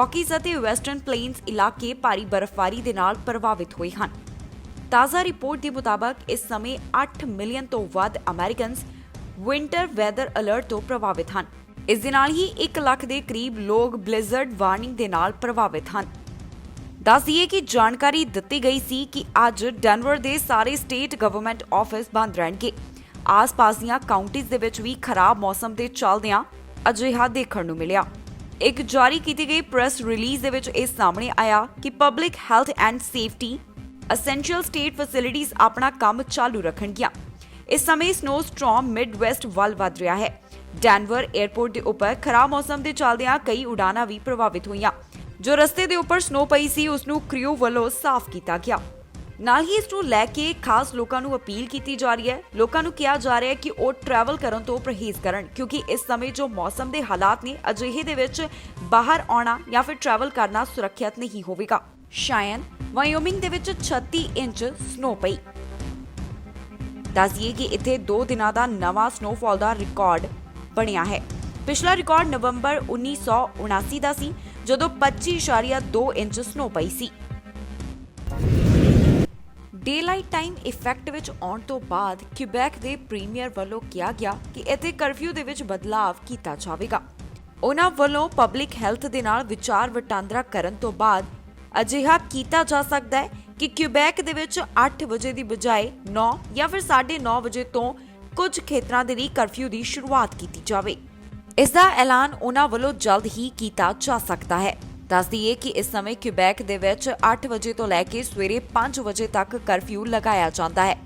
ਰੌਕੀਜ਼ ਅਤੇ western planes ਇਲਾਕੇ ਭਾਰੀ ਬਰਫ਼ਬਾਰੀ ਦੇ ਨਾਲ ਪ੍ਰਭਾਵਿਤ ਹੋਏ ਹਨ। ਤਾਜ਼ਾ ਰਿਪੋਰਟ ਦੇ ਮੁਤਾਬਕ ਇਸ ਸਮੇਂ 8 ਮਿਲੀਅਨ ਤੋਂ ਵੱਧ ਅਮਰੀਕਨਸ ਵਿੰਟਰ ਵੈਦਰ ਅਲਰਟ ਤੋਂ ਪ੍ਰਭਾਵਿਤ ਹਨ। ਇਸ ਦੇ ਨਾਲ ਹੀ 1 ਲੱਖ ਦੇ ਕਰੀਬ ਲੋਕ ਬਲਿਜ਼ਰਡ ਵਾਰਨਿੰਗ ਦੇ ਨਾਲ ਪ੍ਰਭਾਵਿਤ ਹਨ। ਦੱਸ ਦਈਏ ਕਿ ਜਾਣਕਾਰੀ ਦਿੱਤੀ ਗਈ ਸੀ ਕਿ ਅੱਜ ਡੈਨਵਰ ਦੇ ਸਾਰੇ ਸਟੇਟ ਗਵਰਨਮੈਂਟ ਆਫਿਸ ਬੰਦ ਰਹਿਣਗੇ। ਆਸ-ਪਾਸ ਦੀਆਂ ਕਾਉਂਟੀਜ਼ ਦੇ ਵਿੱਚ ਵੀ ਖਰਾਬ ਮੌਸਮ ਦੇ ਚੱਲਦਿਆਂ ਅਜਿਹਾ ਦੇਖਣ ਨੂੰ ਮਿਲਿਆ। ਇੱਕ ਜਾਰੀ ਕੀਤੀ ਗਈ ਪ੍ਰੈਸ ਰਿਲੀਜ਼ ਦੇ ਵਿੱਚ ਇਹ ਸਾਹਮਣੇ ਆਇਆ ਕਿ public health and safety essential state facilities ਆਪਣਾ ਕੰਮ ਚਾਲੂ ਰੱਖਣਗੀਆਂ। ਇਸ ਸਮੇਂ ਸਨੋ ਸਟਾਰਮ ਮਿਡਵੈਸਟ ਵੱਲ ਵਧ ਰਿਹਾ ਹੈ। ਡੈਨਵਰ 에ਅਰਪੋਰਟ ਦੇ ਉੱਪਰ ਖਰਾਬ ਮੌਸਮ ਦੇ ਚੱਲਦਿਆਂ ਕਈ ਉਡਾਨਾਂ ਵੀ ਪ੍ਰਭਾਵਿਤ ਹੋਈਆਂ। ਜੋ ਰਸਤੇ ਦੇ ਉੱਪਰ ਸਨੋ ਪਈ ਸੀ ਉਸ ਨੂੰ ਕ੍ਰਿਊ ਵੱਲੋਂ ਸਾਫ਼ ਕੀਤਾ ਗਿਆ। ਨਾਲ ਹੀ ਇਸ ਨੂੰ ਲੈ ਕੇ ਖਾਸ ਲੋਕਾਂ ਨੂੰ ਅਪੀਲ ਕੀਤੀ ਜਾ ਰਹੀ ਹੈ। ਲੋਕਾਂ ਨੂੰ ਕਿਹਾ ਜਾ ਰਿਹਾ ਹੈ ਕਿ ਉਹ ਟਰੈਵਲ ਕਰਨ ਤੋਂ ਪਰਹੇਜ਼ ਕਰਨ, ਕਿਉਂਕਿ ਇਸ ਸਮੇਂ ਜੋ ਮੌਸਮ ਦੇ ਹਾਲਾਤ ਨੇ ਅਜਿਹੇ ਦੇ ਵਿੱਚ ਬਾਹਰ ਆਉਣਾ ਜਾਂ ਫਿਰ ਟਰੈਵਲ ਕਰਨਾ ਸੁਰੱਖਿਅਤ ਨਹੀਂ ਹੋਵੇਗਾ। ਸ਼ਾਇਨ ਵਾਇਓਮਿੰਗ ਦੇ ਵਿੱਚ 36 ਇੰਚ ਸਨੋ ਪਈ। ਦੱਸਿਏ ਕਿ ਇੱਥੇ 2 ਦਿਨਾਂ ਦਾ ਨਵਾਂ ਸਨੋਫਾਲ ਦਾ ਰਿਕਾਰਡ ਬਣਿਆ ਹੈ। ਪਿਛਲਾ ਰਿਕਾਰਡ ਨਵੰਬਰ 1979 ਦਾ ਸੀ, ਜਦੋਂ 25.2 ਇੰਚ ਸਨੋ ਪਈ ਸੀ। ਡੇਲਾਈਟ ਟਾਈਮ ਇਫੈਕਟ ਵਿੱਚ ਆਉਣ ਤੋਂ ਬਾਅਦ ਕਿਊਬੈਕ ਦੇ ਪ੍ਰੀਮੀਅਰ ਵੱਲੋਂ ਕਿਹਾ ਗਿਆ ਕਿ ਇੱਥੇ ਕਰਫਿਊ ਦੇ ਵਿੱਚ ਬਦਲਾਅ ਕੀਤਾ ਜਾਵੇਗਾ। ਉਹਨਾਂ ਵੱਲੋਂ ਪਬਲਿਕ ਹੈਲਥ ਦੇ ਨਾਲ ਵਿਚਾਰ ਵਟਾਂਦਰਾ ਕਰਨ ਤੋਂ ਬਾਅਦ ਅਜਿਹਾ ਕੀਤਾ ਜਾ ਸਕਦਾ ਹੈ ਕਿ ਕਿਊਬੈਕ ਦੇ ਵਿੱਚ 8 ਵਜੇ ਦੀ ਬਜਾਏ 9 ਜਾਂ ਫਿਰ 9:30 ਵਜੇ ਤੋਂ ਕੁਝ ਖੇਤਰਾਂ ਦੇ ਲਈ ਕਰਫਿਊ ਦੀ ਸ਼ੁਰੂਆਤ ਕੀਤੀ ਜਾਵੇ। ਇਸ ਦਾ ਐਲਾਨ ਉਹਨਾਂ ਵੱਲੋਂ ਜਲਦ ਹੀ ਕੀਤਾ ਜਾ ਸਕਦਾ ਹੈ। ਦੱਸ ਦਈਏ ਕਿ ਇਸ ਸਮੇਂ ਕਿਊਬੈਕ ਦੇ ਵਿੱਚ 8 ਵਜੇ ਤੋਂ ਲੈ ਕੇ ਸਵੇਰੇ 5 ਵਜੇ ਤੱਕ ਕਰਫਿਊ ਲਗਾਇਆ ਜਾਂਦਾ ਹੈ।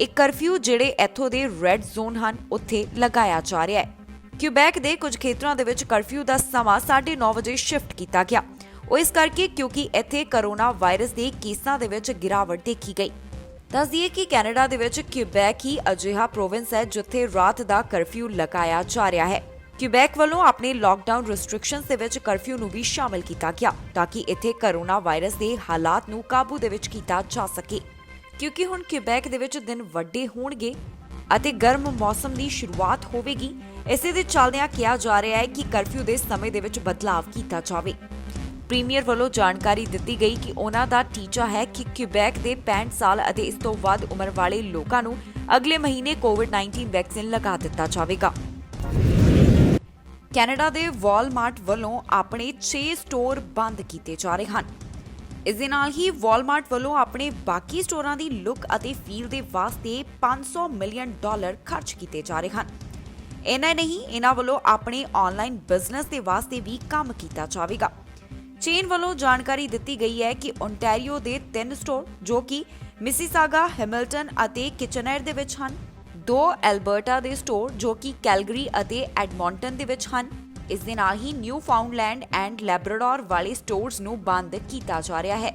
ਇਹ ਕਰਫਿਊ ਜਿਹੜੇ ਇੱਥੋਂ ਦੇ ਰੈੱਡ ਜ਼ੋਨ ਹਨ ਉੱਥੇ ਲਗਾਇਆ ਜਾ ਰਿਹਾ ਹੈ। ਕਿਊਬੈਕ ਦੇ ਕੁਝ ਖੇਤਰਾਂ ਦੇ ਵਿੱਚ ਕਰਫਿਊ ਦਾ ਸਮਾਂ 9:30 ਵਜੇ ਸ਼ਿਫਟ ਕੀਤਾ ਗਿਆ। ਉਹ ਇਸ ਕਰਕੇ ਕਿਉਂਕਿ ਇੱਥੇ ਕਰੋਨਾ ਵਾਇਰਸ ਦੇ ਕੇਸਾਂ ਦੇ ਵਿੱਚ ਗਿਰਾਵਟ ਦੇਖੀ ਗਈ। ਦੱਸ ਦਈਏ ਕਿ ਕੈਨੇਡਾ ਦੇ ਵਿੱਚ ਕਿਊਬੈਕ ਹੀ ਅਜਿਹਾ ਪ੍ਰੋਵਿੰਸ ਹੈ ਜਿੱਥੇ ਰਾਤ ਦਾ ਕਰਫਿਊ ਲਗਾਇਆ ਜਾ ਰਿਹਾ ਹੈ। ਕਿਊਬੈਕ ਵੱਲੋਂ ਆਪਣੇ ਲਾਕਡਾਊਨ ਰੈਸਟ੍ਰਿਕਸ਼ਨਸ ਦੇ ਵਿੱਚ ਕਰਫਿਊ ਨੂੰ ਵੀ ਸ਼ਾਮਲ ਕੀਤਾ ਗਿਆ ਤਾਂ ਕਿ ਇੱਥੇ ਕਰੋਨਾ ਵਾਇਰਸ ਦੇ ਹਾਲਾਤ ਨੂੰ ਕਾਬੂ ਦੇ ਵਿੱਚ ਕੀਤਾ ਜਾ ਸਕੇ। ਕਿਉਂਕਿ ਹੁਣ ਕਿਊਬੈਕ ਦੇ ਵਿੱਚ ਦਿਨ ਵੱਡੇ ਹੋਣਗੇ ਅਤੇ ਗਰਮ ਮੌਸਮ ਦੀ ਸ਼ੁਰੂਆਤ ਹੋਵੇਗੀ, ਇਸੇ ਦੇ ਚੱਲਦਿਆਂ ਕਿਹਾ ਜਾ ਰਿਹਾ ਹੈ ਕਿ ਕਰਫਿਊ ਦੇ ਸਮੇਂ ਦੇ ਵਿੱਚ ਬਦਲਾਅ ਕੀਤਾ ਜਾਵੇ। ਪ੍ਰੀਮੀਅਰ ਵੱਲੋਂ ਜਾਣਕਾਰੀ ਦਿੱਤੀ ਗਈ ਕਿ ਉਹਨਾਂ ਦਾ ਟੀਚਾ ਹੈ ਕਿ ਕਿਊਬੈਕ ਦੇ 65 ਸਾਲ ਅਤੇ ਇਸ ਤੋਂ ਵੱਧ ਉਮਰ ਵਾਲੇ ਲੋਕਾਂ ਨੂੰ ਅਗਲੇ ਮਹੀਨੇ ਕੋਵਿਡ-19 ਵੈਕਸੀਨ ਲਗਾ ਦਿੱਤਾ ਜਾਵੇਗਾ। ਕੈਨੇਡਾ ਦੇ ਵਾਲਮਾਰਟ ਵੱਲੋਂ ਆਪਣੇ 6 ਸਟੋਰ ਬੰਦ ਕੀਤੇ ਜਾ ਰਹੇ ਹਨ। ਇਸ ਦੇ ਨਾਲ ਹੀ ਵਾਲਮਾਰਟ ਵੱਲੋਂ ਆਪਣੇ ਬਾਕੀ ਸਟੋਰਾਂ ਦੀ ਲੁੱਕ ਅਤੇ ਫੀਲ ਦੇ ਵਾਸਤੇ $500 ਮਿਲੀਅਨ ਖਰਚ ਕੀਤੇ ਜਾ ਰਹੇ ਹਨ। ਇਹਨਾਂ ਨਹੀਂ, ਇਹਨਾਂ ਵੱਲੋਂ ਆਪਣੇ ਆਨਲਾਈਨ ਬਿਜ਼ਨਸ ਦੇ ਵਾਸਤੇ ਵੀ ਕੰਮ ਕੀਤਾ ਜਾਵੇਗਾ। ਚੇਨ ਵੱਲੋਂ ਜਾਣਕਾਰੀ ਦਿੱਤੀ ਗਈ ਹੈ ਕਿ ਓਨਟਾਰੀਓ ਦੇ 3 ਸਟੋਰ ਜੋ ਕਿ ਮਿਸੀਸਾਗਾ, ਹੈਮਿਲਟਨ ਅਤੇ ਕਿਚਨਰ ਦੇ ਵਿੱਚ ਹਨ, 2 ਐਲਬਰਟਾ ਦੇ ਸਟੋਰ ਜੋ ਕਿ ਕੈਲਗਰੀ ਅਤੇ ਐਡਮੌਂਟਨ ਦੇ ਵਿੱਚ ਹਨ। ਇਸ ਦੇ ਨਾਲ ਹੀ ਨਿਊ ਫਾਊਂਡਲੈਂਡ ਐਂਡ ਲੈਬਰਾਡੋਰ ਵਾਲੇ ਸਟੋਰਸ ਨੂੰ ਬੰਦ ਕੀਤਾ ਜਾ ਰਿਹਾ ਹੈ।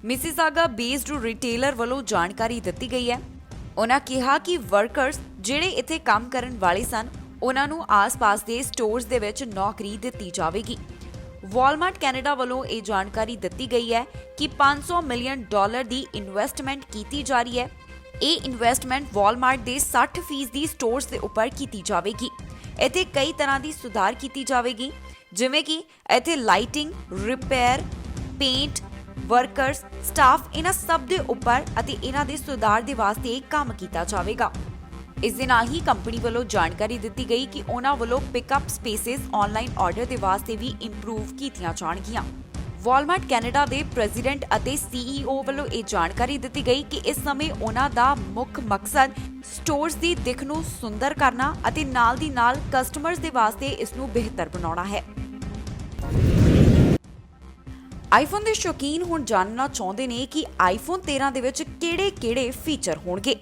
ਮਿਸੀਸਾਗਾ ਬੇਸਡ ਰਿਟੇਲਰ ਵੱਲੋਂ ਜਾਣਕਾਰੀ ਦਿੱਤੀ ਗਈ ਹੈ। ਉਹਨਾਂ ਕਿਹਾ ਕਿ ਵਰਕਰਸ ਜਿਹੜੇ ਇੱਥੇ ਕੰਮ ਕਰਨ ਵਾਲੇ ਸਨ ਉਹਨਾਂ ਨੂੰ ਆਸ-ਪਾਸ ਦੇ ਸਟੋਰਸ ਦੇ ਵਿੱਚ ਨੌਕਰੀ ਦਿੱਤੀ ਜਾਵੇਗੀ। ਵਾਲਮਾਰਟ ਕੈਨੇਡਾ ਵੱਲੋਂ ਇਹ ਜਾਣਕਾਰੀ ਦਿੱਤੀ ਗਈ ਹੈ ਕਿ $500 ਮਿਲੀਅਨ ਦੀ ਇਨਵੈਸਟਮੈਂਟ ਕੀਤੀ ਜਾ ਰਹੀ ਹੈ। ਇਹ ਇਨਵੈਸਟਮੈਂਟ ਵਾਲਮਾਰਟ ਦੇ 60% ਸਟੋਰਸ ਦੇ ਉੱਪਰ ਕੀਤੀ ਜਾਵੇਗੀ। ਇੱਥੇ ਕਈ ਤਰ੍ਹਾਂ ਦੀ ਸੁਧਾਰ ਕੀਤੀ ਜਾਵੇਗੀ, ਜਿਵੇਂ ਕਿ ਇੱਥੇ lighting, repair, paint, workers, staff ਇਹਨਾਂ ਸਭ ਦੇ ਉੱਪਰ ਅਤੇ ਇਹਨਾਂ ਦੇ ਸੁਧਾਰ ਦੇ ਵਾਸਤੇ ਕੰਮ ਕੀਤਾ ਜਾਵੇਗਾ। ਇਸ ਦੇ ਨਾਲ ਹੀ ਕੰਪਨੀ ਵੱਲੋਂ ਜਾਣਕਾਰੀ ਦਿੱਤੀ ਗਈ ਕਿ ਉਹਨਾਂ ਵੱਲੋਂ ਪਿਕਅਪ ਸਪੇਸਿਸ ਆਨਲਾਈਨ ਆਰਡਰ ਦੇ ਵਾਸਤੇ ਵੀ ਇੰਪਰੂਵ ਕੀਤੀਆਂ ਜਾਣਗੀਆਂ। ਵਾਲਮਾਰਟ ਕੈਨੇਡਾ ਦੇ ਪ੍ਰੈਜ਼ੀਡੈਂਟ ਅਤੇ CEO ਵੱਲੋਂ ਇਹ ਜਾਣਕਾਰੀ ਦਿੱਤੀ ਗਈ ਕਿ ਇਸ ਸਮੇਂ ਉਹਨਾਂ ਦਾ ਮੁੱਖ ਮਕਸਦ ਸਟੋਰਸ ਦੀ ਦਿੱਖ ਨੂੰ ਸੁੰਦਰ ਕਰਨਾ ਅਤੇ ਨਾਲ ਦੀ ਨਾਲ ਕਸਟਮਰਸ ਦੇ ਵਾਸਤੇ ਇਸ ਨੂੰ ਬਿਹਤਰ ਬਣਾਉਣਾ ਹੈ। ਆਈਫੋਨ ਦੇ ਸ਼ੌਕੀਨ ਹੁਣ ਜਾਣਨਾ ਚਾਹੁੰਦੇ ਨੇ ਕਿ ਆਈਫੋਨ 13 ਦੇ ਵਿੱਚ ਕਿਹੜੇ-ਕਿਹੜੇ ਫੀਚਰ ਹੋਣਗੇ।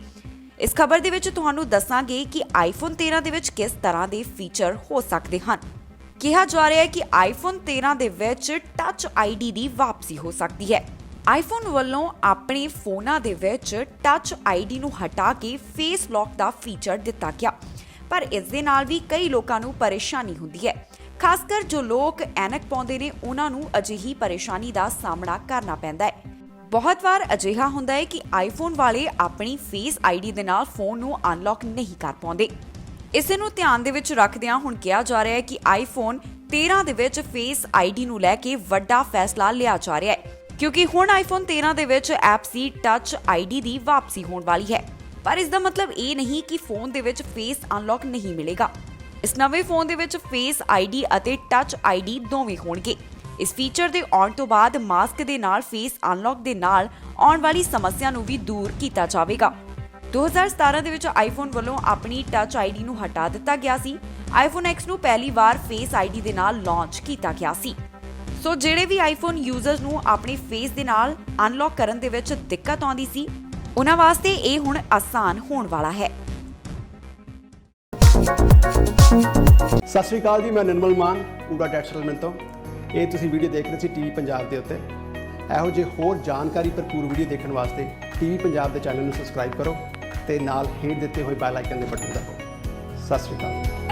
ਇਸ ਖਬਰ ਦੇ ਵਿੱਚ ਤੁਹਾਨੂੰ ਦੱਸਾਂਗੇ ਕਿ ਆਈਫੋਨ 13 ਦੇ ਵਿੱਚ ਕਿਸ ਤਰ੍ਹਾਂ ਦੇ ਫੀਚਰ ਹੋ ਸਕਦੇ ਹਨ। ਕਿਹਾ ਜਾ ਰਿਹਾ ਹੈ ਕਿ ਆਈਫੋਨ 13 ਦੇ ਵਿੱਚ ਟੱਚ ਆਈਡੀ ਦੀ ਵਾਪਸੀ ਹੋ ਸਕਦੀ ਹੈ। ਆਈਫੋਨ ਵੱਲੋਂ ਆਪਣੇ ਫੋਨਾਂ ਦੇ ਵਿੱਚ ਟੱਚ ਆਈਡੀ ਨੂੰ ਹਟਾ ਕੇ ਫੇਸ ਲੌਕ ਦਾ ਫੀਚਰ ਦਿੱਤਾ ਗਿਆ, ਪਰ ਇਸ ਦੇ ਨਾਲ ਵੀ ਕਈ ਲੋਕਾਂ ਨੂੰ ਪਰੇਸ਼ਾਨੀ ਹੁੰਦੀ ਹੈ। ਖਾਸ ਕਰ ਜੋ ਲੋਕ ਐਨਕ ਪਾਉਂਦੇ ਨੇ ਉਹਨਾਂ ਨੂੰ ਅਜਿਹੀ ਪਰੇਸ਼ਾਨੀ ਦਾ ਸਾਹਮਣਾ ਕਰਨਾ ਪੈਂਦਾ ਹੈ। ਬਹੁਤ ਵਾਰ ਅਜਿਹਾ ਹੁੰਦਾ ਹੈ ਕਿ ਆਈਫੋਨ ਵਾਲੇ ਆਪਣੀ ਫੇਸ ਆਈਡੀ ਦੇ ਨਾਲ ਫੋਨ ਨੂੰ ਅਨਲੌਕ ਨਹੀਂ ਕਰ ਪਾਉਂਦੇ। ਇਸੇ ਨੂੰ ਧਿਆਨ ਦੇ ਵਿੱਚ ਰੱਖਦਿਆਂ ਹੁਣ ਕਿਹਾ ਜਾ ਰਿਹਾ ਹੈ ਕਿ ਆਈਫੋਨ 13 ਦੇ ਵਿੱਚ ਫੇਸ ਆਈਡੀ ਨੂੰ ਲੈ ਕੇ ਵੱਡਾ ਫੈਸਲਾ ਲਿਆ ਜਾ ਰਿਹਾ ਹੈ, ਕਿਉਂਕਿ ਹੁਣ ਆਈਫੋਨ 13 ਦੇ ਵਿੱਚ ਐਪ ਸੀ ਟੱਚ ਆਈਡੀ ਦੀ ਵਾਪਸੀ ਹੋਣ ਵਾਲੀ ਹੈ। ਪਰ ਇਸ ਦਾ ਮਤਲਬ ਇਹ ਨਹੀਂ ਕਿ ਫੋਨ ਦੇ ਵਿੱਚ ਫੇਸ ਅਨਲੌਕ ਨਹੀਂ ਮਿਲੇਗਾ। ਇਸ ਨਵੇਂ ਫੋਨ ਦੇ ਵਿੱਚ ਫੇਸ ਆਈਡੀ ਅਤੇ ਟੱਚ ਆਈਡੀ ਦੋਵੇਂ ਹੋਣਗੇ। ਇਸ ਫੀਚਰ ਦੇ ਆਉਣ ਤੋਂ ਬਾਅਦ ਮਾਸਕ ਦੇ ਨਾਲ ਫੇਸ ਅਨਲੌਕ ਦੇ ਨਾਲ ਆਉਣ ਵਾਲੀ ਸਮੱਸਿਆ ਨੂੰ ਵੀ ਦੂਰ ਕੀਤਾ ਜਾਵੇਗਾ। 2017 ਦੇ ਵਿੱਚ ਆਈਫੋਨ ਵੱਲੋਂ ਆਪਣੀ ਟੱਚ ਆਈਡੀ ਨੂੰ ਹਟਾ ਦਿੱਤਾ ਗਿਆ ਸੀ। ਆਈਫੋਨ X ਨੂੰ ਪਹਿਲੀ ਵਾਰ ਫੇਸ ਆਈਡੀ ਦੇ ਨਾਲ ਲਾਂਚ ਕੀਤਾ ਗਿਆ ਸੀ। ਸੋ ਜਿਹੜੇ ਵੀ ਆਈਫੋਨ ਯੂਜ਼ਰਸ ਨੂੰ ਆਪਣੇ ਫੇਸ ਦੇ ਨਾਲ ਅਨਲੌਕ ਕਰਨ ਦੇ ਵਿੱਚ ਦਿੱਕਤ ਆਉਂਦੀ ਸੀ, ਉਹਨਾਂ ਵਾਸਤੇ ਇਹ ਹੁਣ ਆਸਾਨ ਹੋਣ ਵਾਲਾ ਹੈ। ਸਤਿ ਸ਼੍ਰੀ ਅਕਾਲ ਜੀ, ਮੈਂ ਨਿਰਮਲ ਮਾਨ ਪੂਰਾ ਟੈਕ ਸੈਲਮੈਨ ਤੋਂ। ਇਹ ਤੁਸੀਂ ਵੀਡੀਓ ਦੇਖ ਰਹੇ ਸੀ ਟੀਵੀ ਪੰਜਾਬ ਦੇ ਉੱਤੇ। ਇਹੋ ਜਿਹੇ ਹੋਰ ਜਾਣਕਾਰੀ ਭਰਪੂਰ ਵੀਡੀਓ ਦੇਖਣ ਵਾਸਤੇ ਟੀਵੀ ਪੰਜਾਬ ਦੇ ਚੈਨਲ ਨੂੰ ਸਬਸਕ੍ਰਾਈਬ ਕਰੋ ਤੇ ਨਾਲ ਹੇਠ ਦਿੱਤੇ ਹੋਏ ਬੈਲ ਆਈਕਨ ਦੇ ਬਟਨ ਦਬਾਓ। ਸਤਿ ਸ਼੍ਰੀ ਅਕਾਲ।